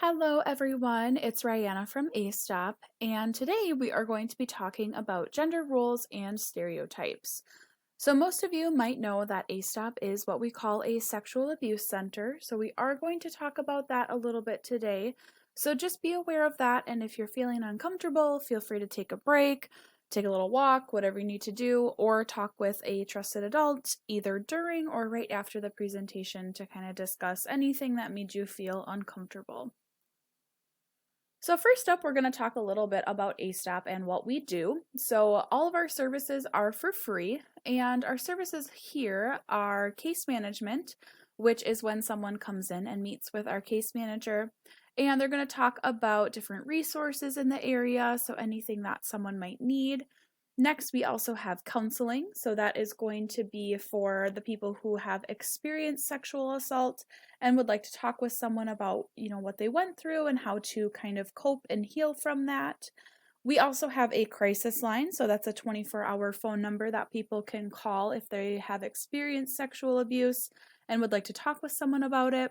Hello everyone, it's Rihanna from ASTOP, and today we are going to be talking about gender roles and stereotypes. So most of you might know that ASTOP is what we call a sexual abuse center, so we are going to talk about that a little bit today. So just be aware of that, and if you're feeling uncomfortable, feel free to take a break, take a little walk, whatever you need to do, or talk with a trusted adult either during or right after the presentation to kind of discuss anything that made you feel uncomfortable. So first up, we're going to talk a little bit about ASTOP and what we do. So all of our services are for free, and our services here are case management, which is when someone comes in and meets with our case manager, and they're going to talk about different resources in the area, so anything that someone might need. Next, we also have counseling. So that is going to be for the people who have experienced sexual assault and would like to talk with someone about, what they went through and how to kind of cope and heal from that. We also have a crisis line. So that's a 24-hour phone number that people can call if they have experienced sexual abuse and would like to talk with someone about it.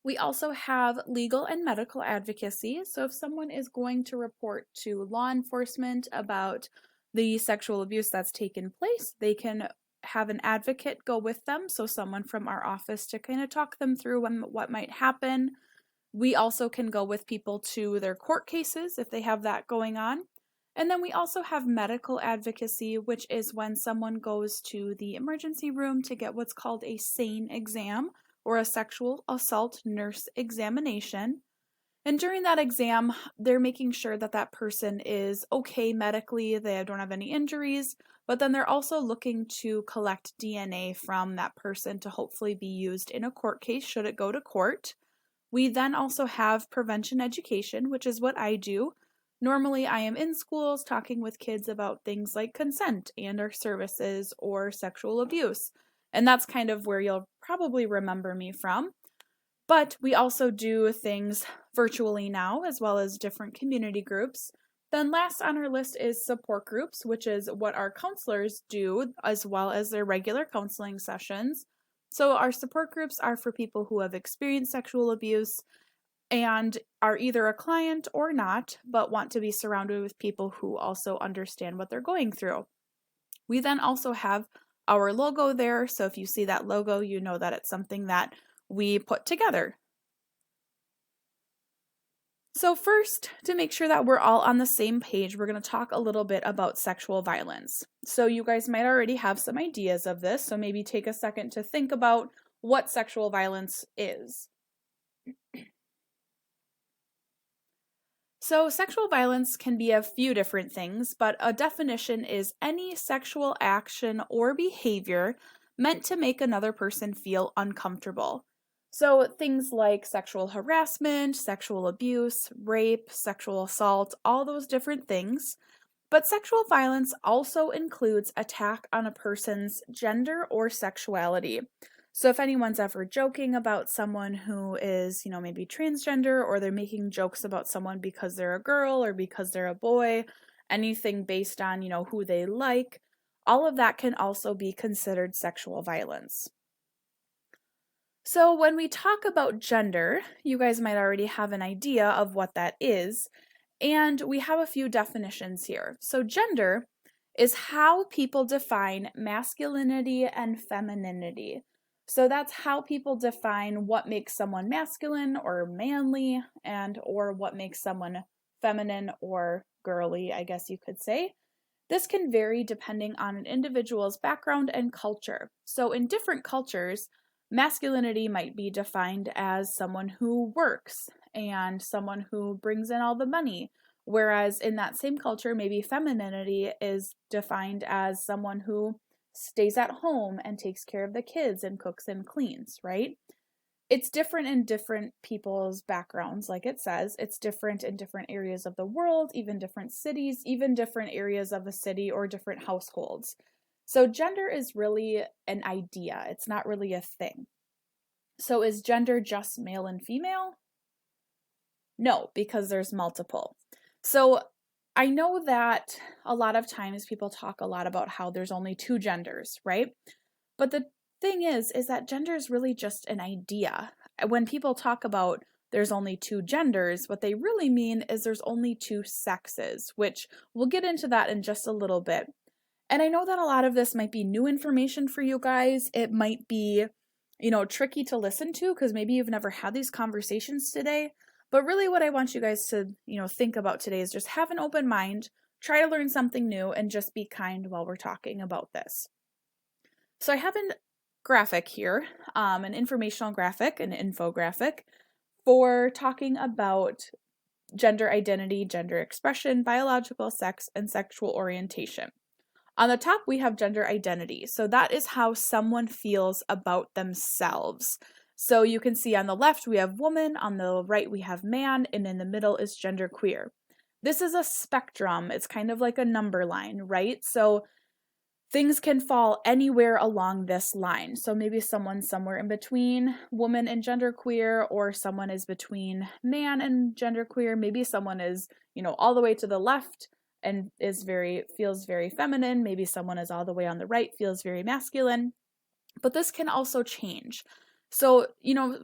We also have legal and medical advocacy. So if someone is going to report to law enforcement about the sexual abuse that's taken place, they can have an advocate go with them. So someone from our office to kind of talk them through what might happen. We also can go with people to their court cases if they have that going on. And then we also have medical advocacy, which is when someone goes to the emergency room to get what's called a SANE exam, or a sexual assault nurse examination. And during that exam, they're making sure that that person is okay medically, they don't have any injuries, but then they're also looking to collect DNA from that person to hopefully be used in a court case should it go to court. We then also have prevention education, which is what I do. Normally, I am in schools talking with kids about things like consent and our services or sexual abuse. And that's kind of where you'll probably remember me from. But we also do things virtually now, as well as different community groups. Then last on our list is support groups, which is what our counselors do, as well as their regular counseling sessions. So our support groups are for people who have experienced sexual abuse and are either a client or not, but want to be surrounded with people who also understand what they're going through. We then also have our logo there, so if you see that logo, you know that it's something that we put together. So first, to make sure that we're all on the same page, we're going to talk a little bit about sexual violence. So you guys might already have some ideas of this, so maybe take a second to think about what sexual violence is. So sexual violence can be a few different things, but a definition is any sexual action or behavior meant to make another person feel uncomfortable. So things like sexual harassment, sexual abuse, rape, sexual assault, all those different things. But sexual violence also includes attack on a person's gender or sexuality. So if anyone's ever joking about someone who is, maybe transgender, or they're making jokes about someone because they're a girl or because they're a boy, anything based on, who they like, all of that can also be considered sexual violence. So when we talk about gender, you guys might already have an idea of what that is, and we have a few definitions here. So gender is how people define masculinity and femininity. So that's how people define what makes someone masculine or manly and or what makes someone feminine or girly, I guess you could say. This can vary depending on an individual's background and culture. So in different cultures, masculinity might be defined as someone who works and someone who brings in all the money, whereas in that same culture, maybe femininity is defined as someone who stays at home and takes care of the kids and cooks and cleans, right? It's different in different people's backgrounds, like it says. It's different in different areas of the world, even different cities, even different areas of a city or different households. So gender is really an idea. It's not really a thing. So is gender just male and female? No, because there's multiple. So I know that a lot of times people talk a lot about how there's only two genders, right? But the thing is that gender is really just an idea. When people talk about there's only two genders, what they really mean is there's only two sexes, which we'll get into that in just a little bit. And I know that a lot of this might be new information for you guys. It might be, tricky to listen to because maybe you've never had these conversations today. But really what I want you guys to, think about today is just have an open mind, try to learn something new, and just be kind while we're talking about this. So I have a graphic here, an informational graphic, an infographic for talking about gender identity, gender expression, biological sex, and sexual orientation. On the top, we have gender identity. So that is how someone feels about themselves. So you can see on the left, we have woman, on the right, we have man, and in the middle is genderqueer. This is a spectrum. It's kind of like a number line, right? So things can fall anywhere along this line. So maybe someone's somewhere in between woman and genderqueer, or someone is between man and genderqueer. Maybe someone is, all the way to the left and feels very feminine. Maybe someone is all the way on the right, feels very masculine. But this can also change. So,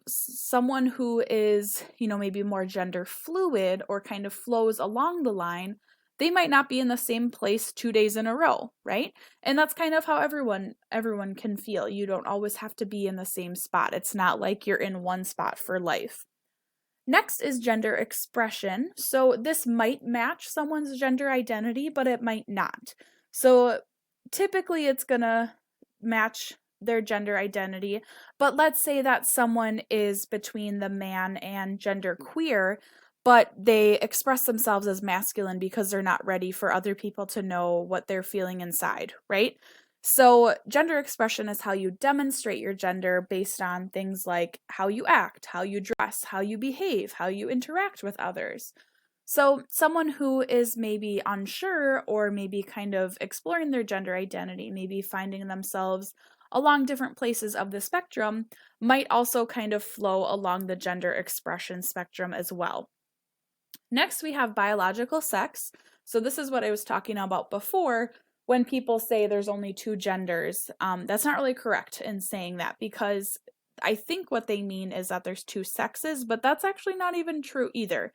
someone who is, maybe more gender fluid or kind of flows along the line, they might not be in the same place 2 days in a row, right? And that's kind of how everyone can feel. You don't always have to be in the same spot. It's not like you're in one spot for life. Next is gender expression. So this might match someone's gender identity, but it might not. So typically it's gonna match their gender identity, but let's say that someone is between the man and genderqueer, but they express themselves as masculine because they're not ready for other people to know what they're feeling inside, right? So gender expression is how you demonstrate your gender based on things like how you act, how you dress, how you behave, how you interact with others. So someone who is maybe unsure or maybe kind of exploring their gender identity, maybe finding themselves along different places of the spectrum, might also kind of flow along the gender expression spectrum as well. Next, we have biological sex. So this is what I was talking about before. When people say there's only two genders, that's not really correct in saying that, because I think what they mean is that there's two sexes, but that's actually not even true either,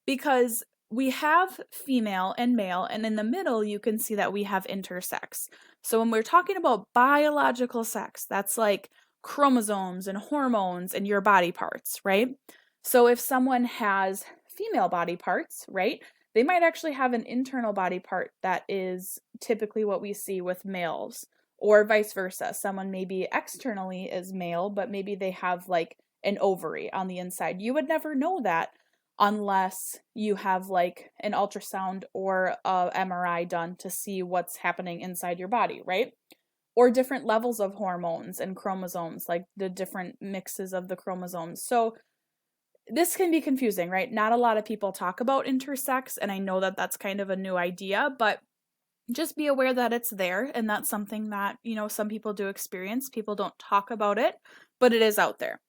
because we have female and male, and in the middle you can see that we have intersex. So when we're talking about biological sex, that's like chromosomes and hormones and your body parts, right? So if someone has female body parts, right, they might actually have an internal body part that is typically what we see with males, or vice versa. Someone maybe externally is male, but maybe they have like an ovary on the inside. You would never know that unless you have like an ultrasound or a MRI done to see what's happening inside your body, right? Or different levels of hormones and chromosomes, like the different mixes of the chromosomes. So this can be confusing, right? Not a lot of people talk about intersex, and I know that that's kind of a new idea, but just be aware that it's there, and that's something that, some people do experience. People don't talk about it, but it is out there.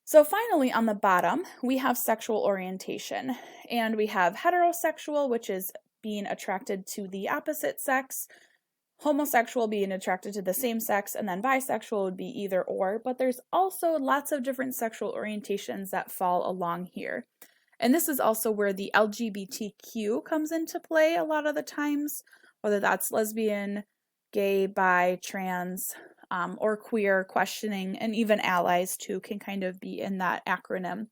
So finally, on the bottom, we have sexual orientation, and we have heterosexual, which is being attracted to the opposite sex, homosexual being attracted to the same sex, and then bisexual would be either or, but there's also lots of different sexual orientations that fall along here. And this is also where the LGBTQ comes into play a lot of the times, whether that's lesbian, gay, bi, trans, or queer, questioning, and even allies too can kind of be in that acronym.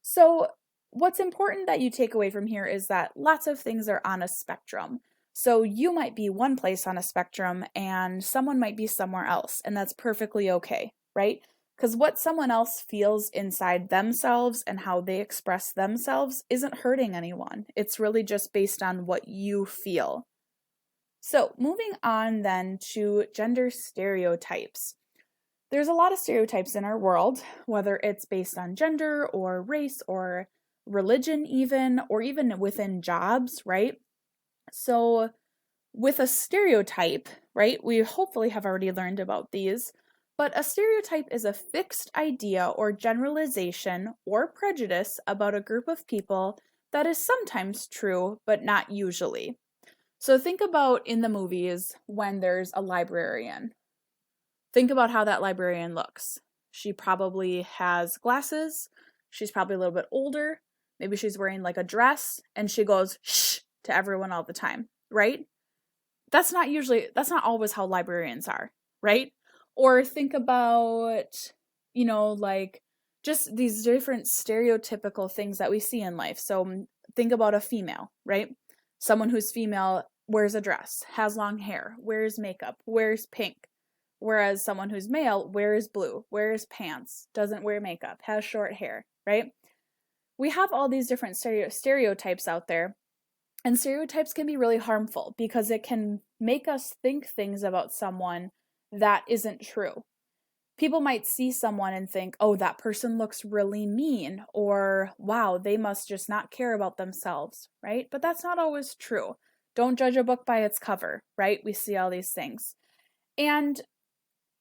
So what's important that you take away from here is that lots of things are on a spectrum. So you might be one place on a spectrum and someone might be somewhere else, and that's perfectly okay, right? Because what someone else feels inside themselves and how they express themselves isn't hurting anyone. It's really just based on what you feel. So moving on then to gender stereotypes. There's a lot of stereotypes in our world, whether it's based on gender or race or religion even, or even within jobs, right? So with a stereotype, right, we hopefully have already learned about these, but a stereotype is a fixed idea or generalization or prejudice about a group of people that is sometimes true, but not usually. So think about in the movies when there's a librarian. Think about how that librarian looks. She probably has glasses. She's probably a little bit older. Maybe she's wearing like a dress and she goes shh to everyone all the time, right? That's not always how librarians are, right? Or think about, like just these different stereotypical things that we see in life. So think about a female, right? Someone who's female wears a dress, has long hair, wears makeup, wears pink. Whereas someone who's male wears blue, wears pants, doesn't wear makeup, has short hair, right? We have all these different stereotypes out there. And stereotypes can be really harmful because it can make us think things about someone that isn't true. People might see someone and think, oh, that person looks really mean, or wow, they must just not care about themselves, right? But that's not always true. Don't judge a book by its cover, right? We see all these things. And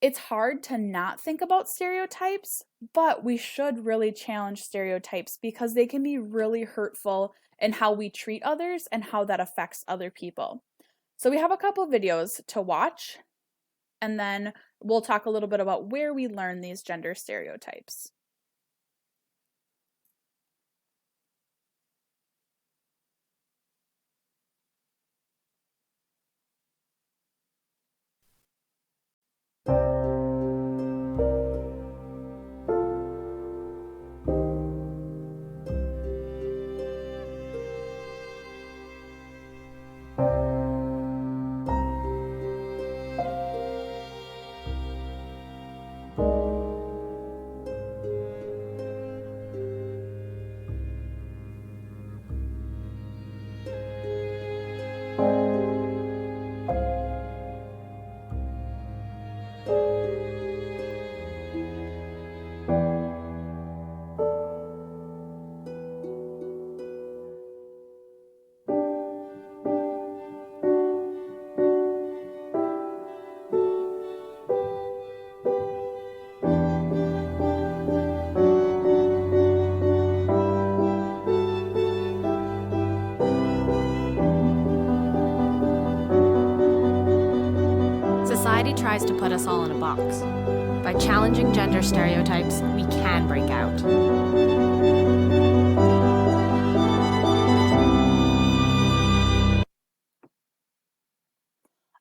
it's hard to not think about stereotypes, but we should really challenge stereotypes because they can be really hurtful in how we treat others and how that affects other people. So we have a couple videos to watch, and then we'll talk a little bit about where we learn these gender stereotypes. Society tries to put us all in a box. By challenging gender stereotypes, we can break out.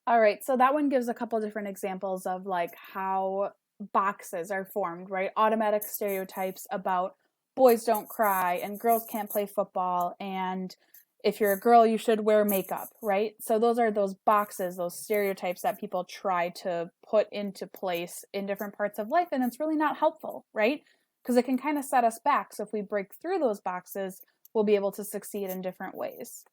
All right, so that one gives a couple different examples of like how boxes are formed, right? Automatic stereotypes about boys don't cry and girls can't play football, and if you're a girl, you should wear makeup, right? So those are those boxes, those stereotypes that people try to put into place in different parts of life, and it's really not helpful, right? Because it can kind of set us back. So if we break through those boxes, we'll be able to succeed in different ways.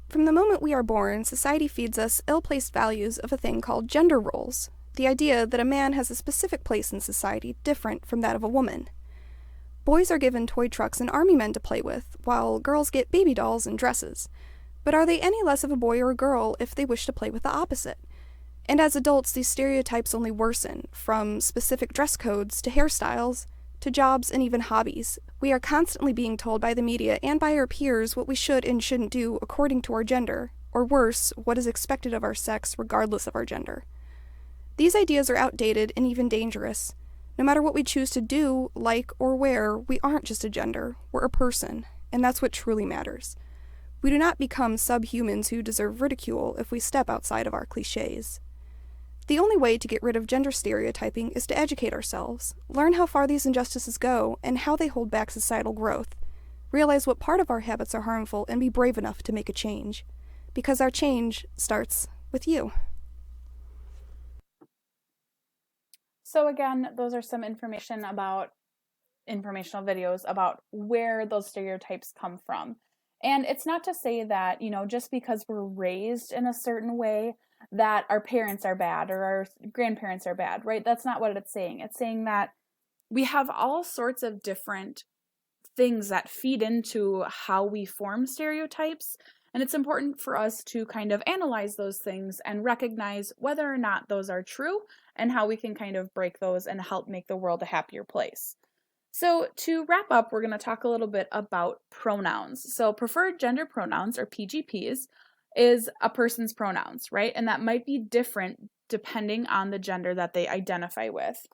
From the moment we are born, society feeds us ill-placed values of a thing called gender roles, the idea that a man has a specific place in society different from that of a woman. Boys are given toy trucks and army men to play with, while girls get baby dolls and dresses. But are they any less of a boy or a girl if they wish to play with the opposite? And as adults, these stereotypes only worsen, from specific dress codes to hairstyles, to jobs and even hobbies. We are constantly being told by the media and by our peers what we should and shouldn't do according to our gender, or worse, what is expected of our sex regardless of our gender. These ideas are outdated and even dangerous. No matter what we choose to do, like, or wear, we aren't just a gender, we're a person, and that's what truly matters. We do not become subhumans who deserve ridicule if we step outside of our cliches. The only way to get rid of gender stereotyping is to educate ourselves, learn how far these injustices go and how they hold back societal growth, realize what part of our habits are harmful, and be brave enough to make a change. Because our change starts with you. So again, those are some informational videos about where those stereotypes come from. And it's not to say that, just because we're raised in a certain way, that our parents are bad or our grandparents are bad, right? That's not what it's saying. It's saying that we have all sorts of different things that feed into how we form stereotypes. And it's important for us to kind of analyze those things and recognize whether or not those are true and how we can kind of break those and help make the world a happier place. So to wrap up, we're going to talk a little bit about pronouns. So preferred gender pronouns, or PGPs, is a person's pronouns, right? And that might be different depending on the gender that they identify with.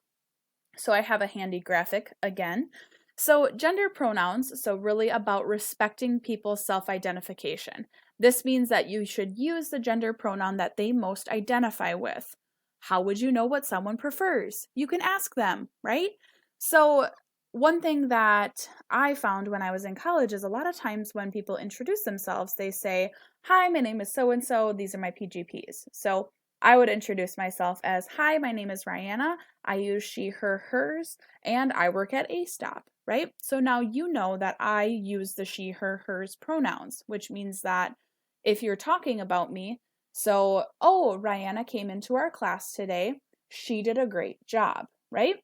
So I have a handy graphic again. So gender pronouns, so really about respecting people's self-identification. This means that you should use the gender pronoun that they most identify with. How would you know what someone prefers? You can ask them, right? So one thing that I found when I was in college is a lot of times when people introduce themselves, they say, "Hi, my name is so-and-so, these are my PGPs." So I would introduce myself as, "Hi, my name is Rihanna, I use she, her, hers, and I work at ASTOP," right? So now you know that I use the she, her, hers pronouns, which means that if you're talking about me, so, "Oh, Rihanna came into our class today, she did a great job," right?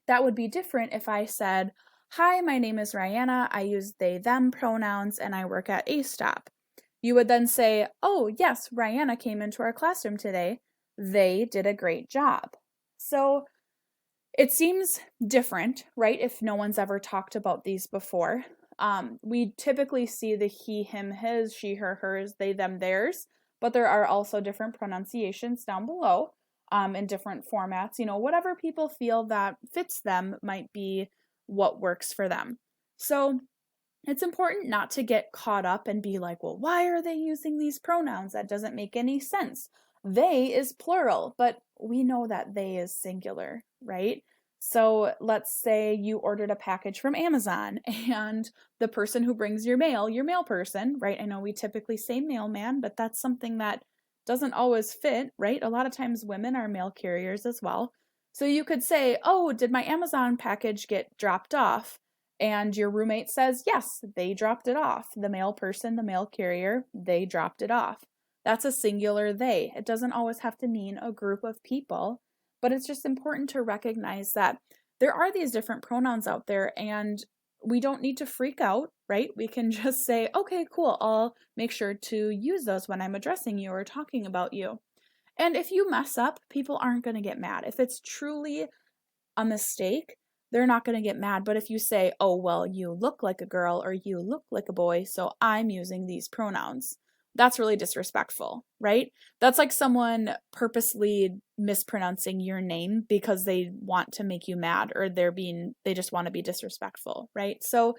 That would be different if I said, "Hi, my name is Rihanna, I use they, them pronouns, and I work at ASTOP." You would then say, "Oh, yes, Rihanna came into our classroom today. They did a great job." So it seems different, right? If no one's ever talked about these before. We typically see the he, him, his, she, her, hers, they, them, theirs, but there are also different pronunciations down below in different formats. Whatever people feel that fits them might be what works for them. So it's important not to get caught up and be like, "Well, why are they using these pronouns? That doesn't make any sense. They is plural," but we know that they is singular, right? So let's say you ordered a package from Amazon and the person who brings your mail person, right? I know we typically say mailman, but that's something that doesn't always fit, right? A lot of times women are mail carriers as well. So you could say, "Oh, did my Amazon package get dropped off?" And your roommate says, "Yes, they dropped it off. The mail person, the mail carrier, they dropped it off." That's a singular they. It doesn't always have to mean a group of people, but it's just important to recognize that there are these different pronouns out there and we don't need to freak out, right? We can just say, "Okay, cool. I'll make sure to use those when I'm addressing you or talking about you." And if you mess up, people aren't going to get mad. If it's truly a mistake, they're not going to get mad. But if you say, "Oh, well, you look like a girl or you look like a boy, so I'm using these pronouns," that's really disrespectful, right? That's like someone purposely mispronouncing your name because they want to make you mad or they just want to be disrespectful, right? So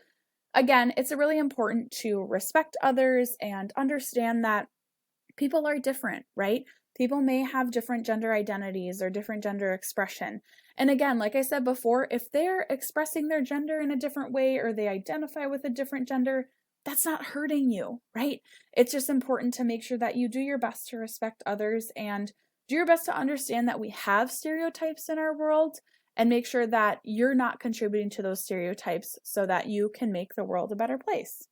again, it's really important to respect others and understand that people are different, right? People may have different gender identities or different gender expression. And again, like I said before, if they're expressing their gender in a different way or they identify with a different gender, that's not hurting you, right? It's just important to make sure that you do your best to respect others and do your best to understand that we have stereotypes in our world and make sure that you're not contributing to those stereotypes so that you can make the world a better place.